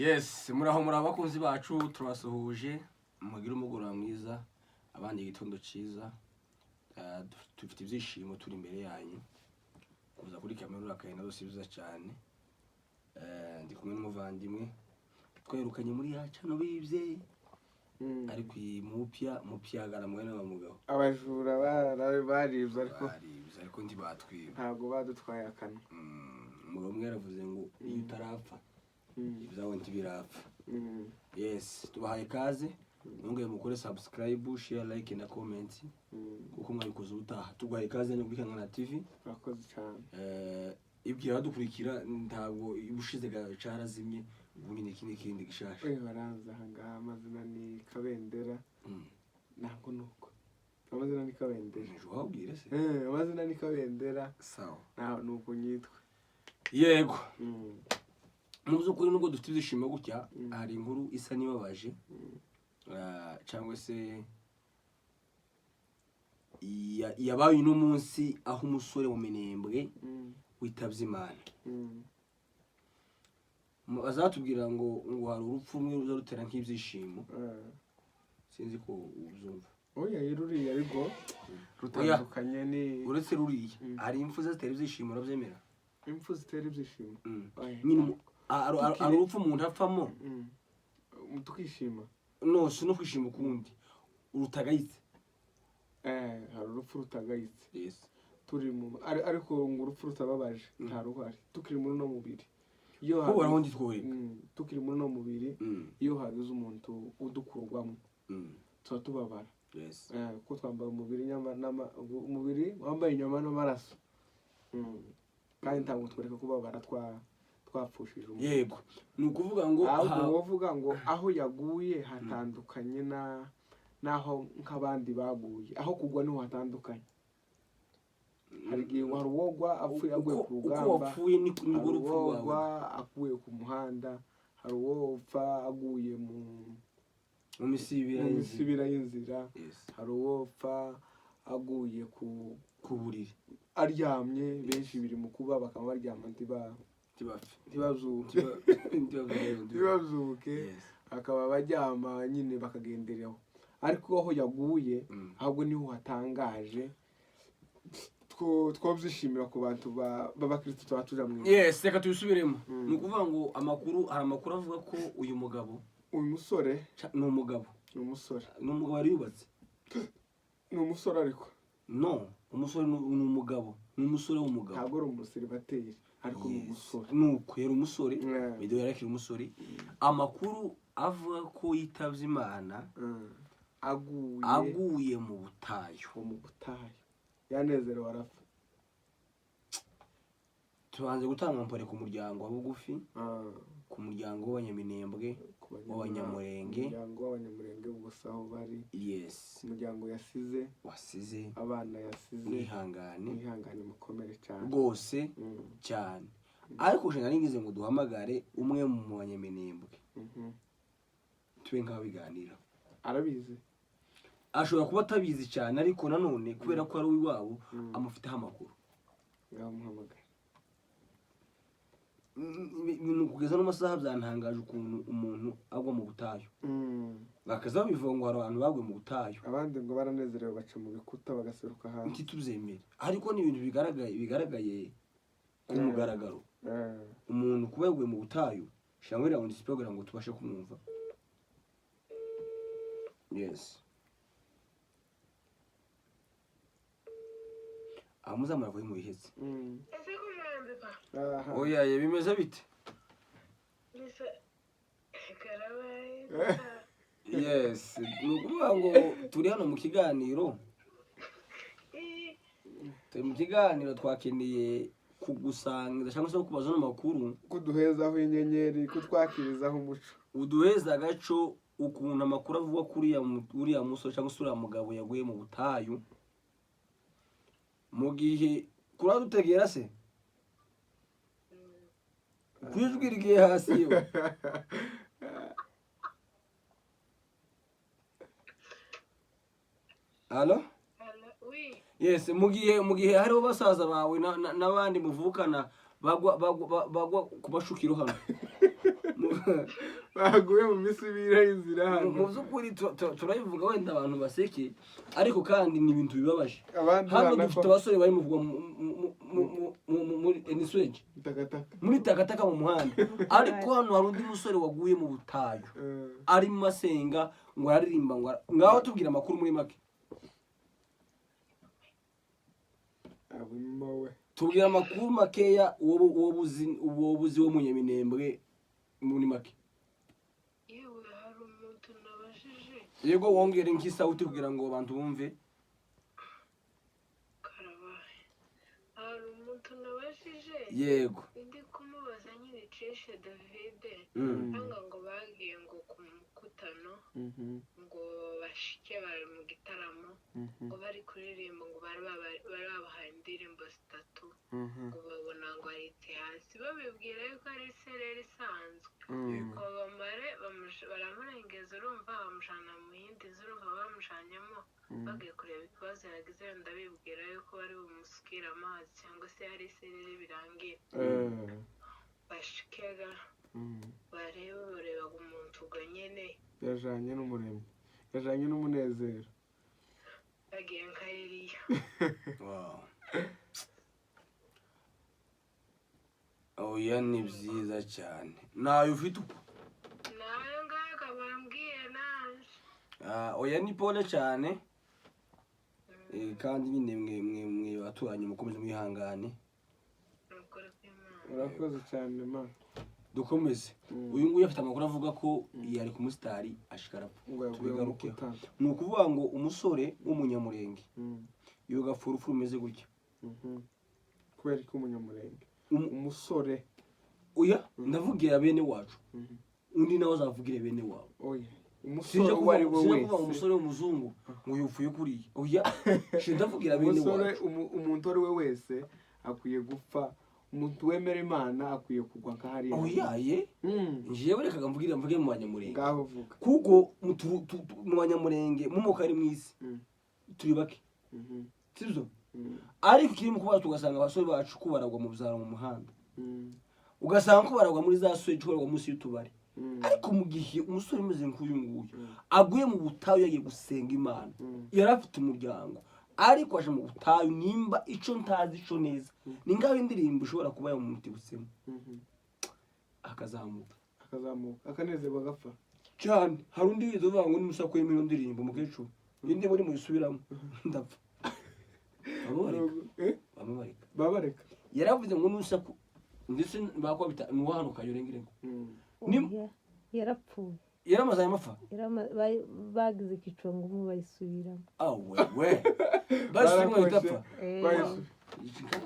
Yes, muraho abakunzi bacu turabasuhuje mugira umugoroba mwiza abandi igitondo ciza. Dufite ibyishimo turi imbere yanyu kuza kuri kamera akayina dose biza cyane. Ndi kumwe n'umuvandimwe twerukanye muri yacu no bibye ariko mupyagara mwene wa mugabo abajura baribye ariko ndi batwiba ntago badutwaye akana. Umugabo umwe yaravuze ngo iyo utarapfa ibyawe ntibirapfa. Yes, tubahaye kaze mwongeye mukore subscribe, share, like na comment kuko mwabikoze ubutaha. Tubahaye kaze no kubikangana TV. Urakoze cyane. Ibwira badukurikira ntabwo ibushize gacarazimye ubu ni kindi gishasha. Baranza hanga amazina ni Kabendera. Ntabwo nuko amazina ni Kabendera. Ejo wabwire se? Amazina ni Kabendera. Sawa. Nuko nyitwa. Yego. Muzukuri nubwo dufite ibyishimo gutya hari inkuru isa nibabaje cyangwa se yabaye uno munsi aho umusore mu Minembwe witavye Imana. Azatubwira ngo hari urupfu rumwe ruza rutera nk'ibyishimo. Sinzi ko uzumva. Oya yiruriye ariko rutandukanye ni uretse ruriye hari impfu zitera ibyishimo urabyemera? Impfu zitera ibyishimo. Nyine ari urupfu umuntu apfamo tukishima. No, si no kwishima ukundi urutagayitse. Hari urupfu rutagayitse. Yes. Turi mu ariko ngo urupfu rutababaje nta ruhari. Tukiri muri no mubiri. Iyo harahondi twoye. Tukiri muri no mubiri iyo hagize umuntu udukurwamo. Tubabara. Yes. Ko twambaye umubiri umubiri wambaye inyama n'amaraso. Kandi ntabwo twereka kubabara twapfushije umuntu. Yego. Ni ukuvuga ngo wovuga ngo aho yaguye hatandukanye naho nk'abandi baguye. Aho kugwa niho hatandukanye. Hari gihe wari wogwa apfuye aguye ku rugamba. Uko wapfuye ni urupfu rwawe. Akuye ku muhanda. Hari uwopfa aguye mu misibira y'inzira. Hari uwopfa aguye ku buriri aryamye. Benshi biri mu kuba bakaba baryama ntibazuke akaba bajyama nyine bakagenderaho. Ariko aho yaguye ahubwo niho hatangaje twabyishimira ku bantu b'abakristo twatuja mu. Yes, reka tubisubiremo. Ni ukuvuga ngo hari amakuru avuga ko uyu musore ni umugabo. Ni umusore. Ni umugabo yari yubatse. Ni umusore ariko. No, umusore ni umugabo. Ni umusore w'umugabo. Ntabwo ari umuseribateri ariko ni umusore. Nuko yari umusore. Video yarakira umusore. Amakuru avuga ko yitavye Imana aguye mu butayu. Yanezerewe arapfa. Tubanze gutanga mpore ku muryango wa bugufi, ku muryango w'Abanyaminembwe, w'Abanyamurenge, umuryango w'Abanyamurenge bose aho bari. Yes. Umuryango wasize abana yasize. Mwihangane mukomere cyane rwose cyane. Ariko je naringize ngo duhamagare umwe mu Banyaminembwe tube nk'abiganira. Arabizi. Ashobora kuba atabizi cyane ariko nanone kubera ko ari uw'iwabo amufiteho amakuru. Ngamuhamagara. Kugeza n'amasaha byantangaje ukuntu umuntu agwa mu butayu. Bakaza bivuga ngo hari abantu baguye mu butayu. Abandi ngo baranezerewe baca mu bikuta bagaseruka hanze. Ntituzemere. Ariko ni ibintu bigaragaye ku mugaragaro. Umuntu kuba yaguye mu butayu shamwira ngo ndisipogira ngo tubashe kumwumva. Yes. Amuzamara vuye mu bihetse. Oya bimeze bite? Yes, nukuvuga ngo turi hano mu kiganiro. Turi mu kiganiro twakeneye kugusangiza cyangwa se kubaza n'amakuru. Kuduhezaho inyenyeri, kutwakirizaho umuco. Uduheza gaco ukuntu amakuru avuga kuri uriya musore cyangwa se uriya mugabo yaguye mu butayu. Mu gihe kuradutegera se? Kwijwirigiye hasi yo. Allo? Oui. Yes, mu gihe hariho basaza bawe n'abandi muvukana bagwa kubashukiro hano. baguye mu misibira y'inzira hano. mu by'ukuri turabivuga wenda abantu baseke ariko kandi ni ibintu bibabaje Abandi hano bana dufite abasore bari mu muri enisweje takataka. muri takataka mu muhanda ariko hano hari undi musore waguye mu butayu arimo asenga ngo aririmba ngo ngaho tubwira amakuru muri make. Abimo we. Tubwira amakuru makeya uwo buzi wo munyaminembwe muri make. Yewe hari umuntu nabajije. Yego wongere nk'isauti kugira ngo abantu bumve. Karabaye. Hari umuntu nabajije. Yego. Ndi kumubaza nyine Trisha David. Hanga ngo bagiye ngo ku mukutano. Ngo bashike bari mu gitaramo. Ngo bari kuririmba ngo bari babahaye indirimbo zitatu. Ngo babona ngo arite hasi babibwira yuko ari sereri isanzwe. Ngo bamare baramurengeza urumva bamushana mu yindi zurumva bamushanyamo bagiye kureba ikibazo yagize ndabibwira yuko bari bumusukira amazi cyangwa se ari sereri birangira. Bashikega bareba umuntu uga nyene yajanye n'umuremyi yajanye n'umunezero bagiye nka Eliya. Wow. Oya ni byiza cyane. Nayo ufite uko. Nayo ngayo kabambwiye naje. Oya ni pole cyane. Kandi nyine mwe baturanye mukomeze mwihangane. Nukuri kw'Imana. urakoze cyane ma Dukomeze. Uyu nguyu afite amakuru avuga ko yari ku musitari ashikara. ngo yaguye mu kutana. Ni ukuvuga ngo umusore w'umunyamurenge iyo gafurufuru umeze gutya. Kubera ko umunyamurenge umusore Oya ndavugira bene wacu. Undi nawe azavugire bene wawe. oya umusore wari we wese umusore w'umuzungu ngo yupfuye kuriya. Oya ndavugira bene umusore wacu. umuntu ari we wese akwiye gupfa. Umuntu wemera Imana akwiye kugwa nk'ahariya. Oya ye jewe reka mvuge mu banyamurenge. Ngaho vuga. Kuko mu banyamurenge mu mukari mwisi turi bake. Sibyo? Ariko kiri mu kuba tugasanga abasore bacu kubaragwa mu byaro mu muhanda. Ugasanga ko baragwa muri za sweje kubaragwa munsi y'utubari. Ariko mu gihe umusore umeze nk'uyu nguyu aguye mu butayu yagiye gusenga Imana. Yarafite umuryango. Ariko aje mu butayu nimba ico ntazi ico neza. Ni ngaho indirimbo ushobora kuba mu muti busema. Akazamuka akanezerwa agapfa cyane. Hari undi wize uvuga ngo nimusako y'imino ndirimbo mukecuru. Indi muri mu isubiramo ndapfa. Babareka. Yaravuze ngo nusako ndetse bakwa bita nuwahanuka yorengerego. Yarapfuye. Yaramaze amafa. Bagize ikicongo mu bayisubiramo. We. Basubiramo bitapfa.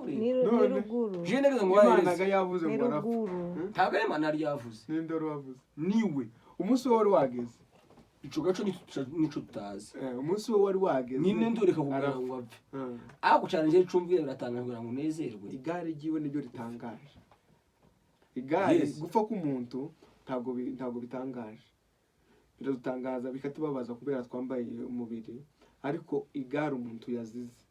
Ni ruguru. Je nageze ngo Imana ga yavuze ngo arapfa. Ntabwo Imana yari yavuze. Ninde wari wavuze? Niwe. Umunsi wari wageze. Ico gaco nico tutazi. Umunsi wari wageze. Ninde ndoreka kugira ngo apfe. Ako cyane je cumvire biratanga kugira ngo nezerwe. Igare giwe nibyo ritangaje. Igare gupfa k'umuntu ntabwo bitangaje. Biradutangaza bikatubabaza kubera twambaye umubiri ariko igare umuntu yazize.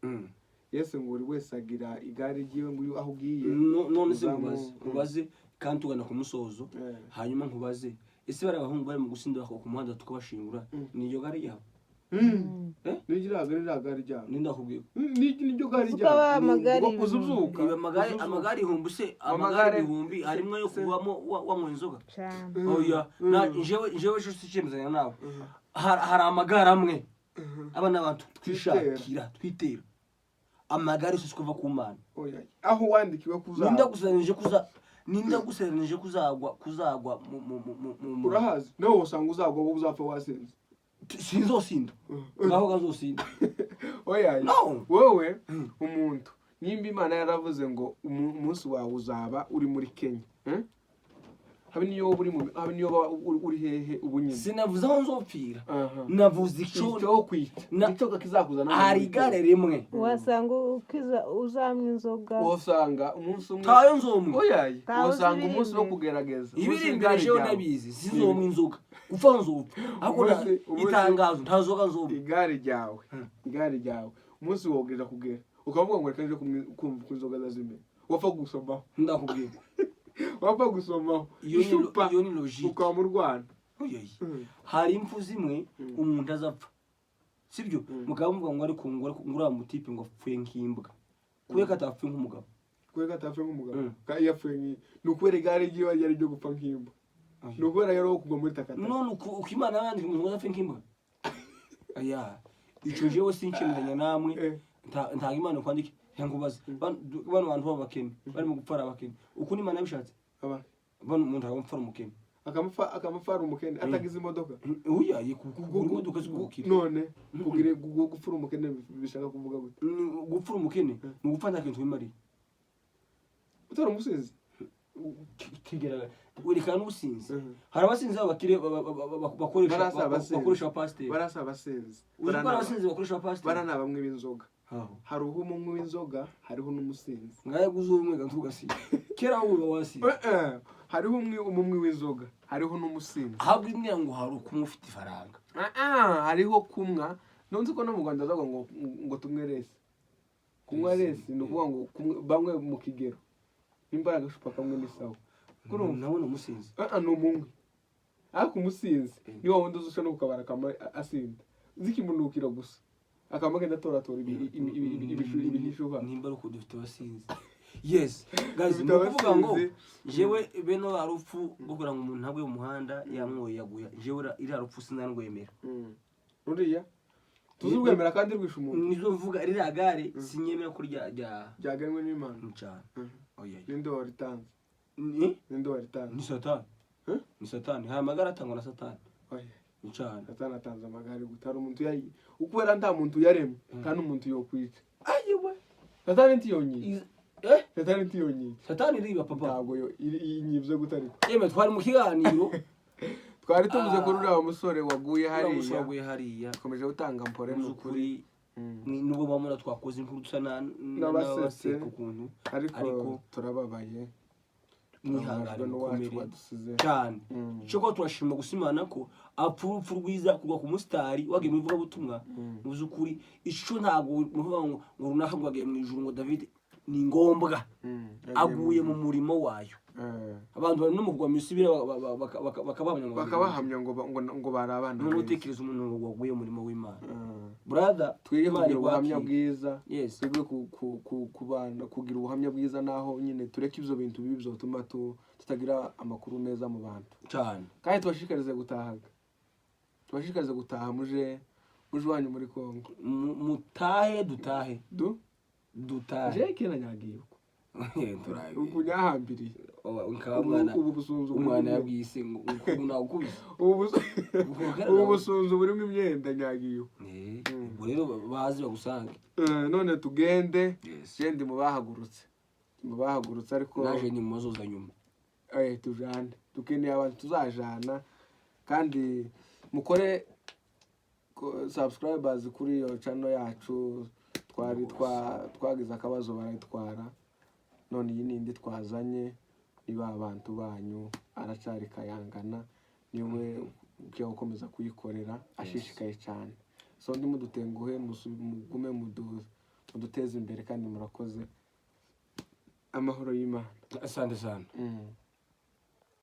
Yesu ngo uri wese agira igare giwe ngo aho ugiye. None se nkubaze kandi tugana ku musozo hanyuma nkubaze ese bari abahungu bari mu gusindira ku muhanda tukabashingura ni iyo gare yabo. Nigira gare ryabo. Nindakubwiye. Niryo gare ryabo. Uzuzuka. Amagare ihumbi se amagare ibihumbi harimwe yo kuvamo wanywa inzoga. Oya na jewe cyo sikemezanya nawe. Hari amagare amwe abana abantu twishakira twitera. Amagare yose kuva ku Mana. Oya aho wandikiwe kuzagwa. Ninda guseranije kuzagwa mu urahazi no usanga uzagwa wowe uzapfa wasenze. Sinzosinda. Ngaho gazosinda. Oya no wowe umuntu nimba Imana yaravuze ngo umunsi wawe uzaba uri muri Kenya. Habe niyo uri hehe ubunyine. Sinavuze aho nzopfira. Navuze ico kwita. Nico kakizakuzana. Hari igare rimwe. Wasanga uzamwa inzoga. Wasanga umunsi umwe. Tayo nzomwe. Oya wasanga umunsi wo kugerageza. Ibirimbirije yo nabizi. Sizomwe inzoga. Upfa nzopfa. Akora itangazo ntazoga nzomwe. Igare ryawe. Umunsi wogera kugera. Ukavuga ngo reka nje kumva inzoga zazime. Wapfa gusoma. Ndakubwiye. wapfa gusomaho icupa iyo ni logique ukaba mu Rwanda. hari impfu zimwe umuntu azapfa sibyo mugabo muvuga ngo ari kungura ngura mutipe ngo apfuye nk'imbwa kuye katapfuye nk'umugabo yapfuye ni ukubera igare ryiwe ryari ryo gupfa nk'imbwa ni ukubera rero kugwa muri takataka none ukimana abandi umuntu azapfe nk'imbwa aya ico jewe sinshimenya namwe nta imana kwandike yangubaze bano bantu b'abakene bari mu gupfara abakene uko ni imana yabishatse bano umuntu agapfara umukene akamufara umukene atagize imodoka uya kugura imodoka z'ubukire none kugire gupfura umukene bishaka kuvuga gute gupfura umukene ni ugupfa nta kintu bimariye utari umusinzi kigera werekana n'ubusinzi hari abasinzi b'abakire bakoresha pasiteri barasa abasinzi abasinzi bakoresha pasiteri barana bamwe b'inzoga hari umunywi w'inzoga hariho n'umusinzi ngaye guzo umwe gantugasiye kera uba wasi hariho umwe w'inzoga hariho n'umusinzi ahabwa imwe ngo hari ukumwe ufite ifaranga hariho kumwa nonzi ko no mu Rwanda zago ngo tumwe rese kumwa rese ni ukuvuga ngo bamwe mu kigero imbaraga shupa kamwe ni sawa kuri nawe no umusinzi ni umwe ariko umusinzi ni wa wundi uzusha no kukabara kama asinda zikimunukira gusa akamagenda toratora ibishuha nimba ruko dufite abasinzi yes guys muvuga ngo jewe beno arupfu bugura ngo umuntu ntabwe mu muhanda yamwoye yaguya jewe iri arupfu sinarwemera ruriya tuzurwemera kandi rwisha umuntu nizo mvuga riri agare sinyemera ko ryaganwe n'Imana cyane oya ninde waritanze ni satani ni satani hari amagara atangwa na satani oya cyane satani atanze amagare gutara umuntu ukubera nta muntu yaremwe kandi umuntu yokwica ayiwe satani ntiyonyiye satani ntiyonyiye satani riba papa ntabwo inyivyo gutariko yeme twari mu kiganiro twari tuvuze ko ruriya musore waguye hariya komeje gutanga mpore n'ukuri n'ubwo bamura twakoze inkuru dusa n'abasetse ukuntu ariko turababaye mwihangane n'uwacu cyane cyo ko turashima gusimana ko apfurupfu rwiza kugwa ku musitari wagiye mu ivugabutumwa mu by'ukuri ico ntabwo muvuga ngo runaka ngo wagiye mu ijuru ngo David ni ngombwa aguye mu murimo wayo abantu bari no mu kugwa misibira bakabahamya ngo barabana n'utekereza umuntu waguye mu murimo w'Imana brother twiyihugire ubuhamya bwiza twebwe kubana kugira ubuhamya bwiza naho nyine tureke ivyo bintu bibi bizotuma tutagira amakuru meza mu bantu cyane kandi tubashikarize gutaha muje wanyu muri Kongo mutahe dutahe je kena nyagiye ukunyahambiriye ubu busunzu umwana yabwise ngo ukuna ukubise ubu busunzu burimo imyenda nyagiye ubwo rero bazi bagusange none tugende gende mu bahagurutse ariko naje ni muzoza nyuma tujane dukeneye abantu tuzajana kandi mukore subscribers kuri iyo channel yacu twagize akabazo barayitwara none iyi nindi twazanye niba abantu banyu aracari kayangana niwe ugiye gukomeza kuyikorera ashishikaye cyane so ndimudutenguhe mugume muduteze imbere kandi murakoze amahoro y'Imana asante sana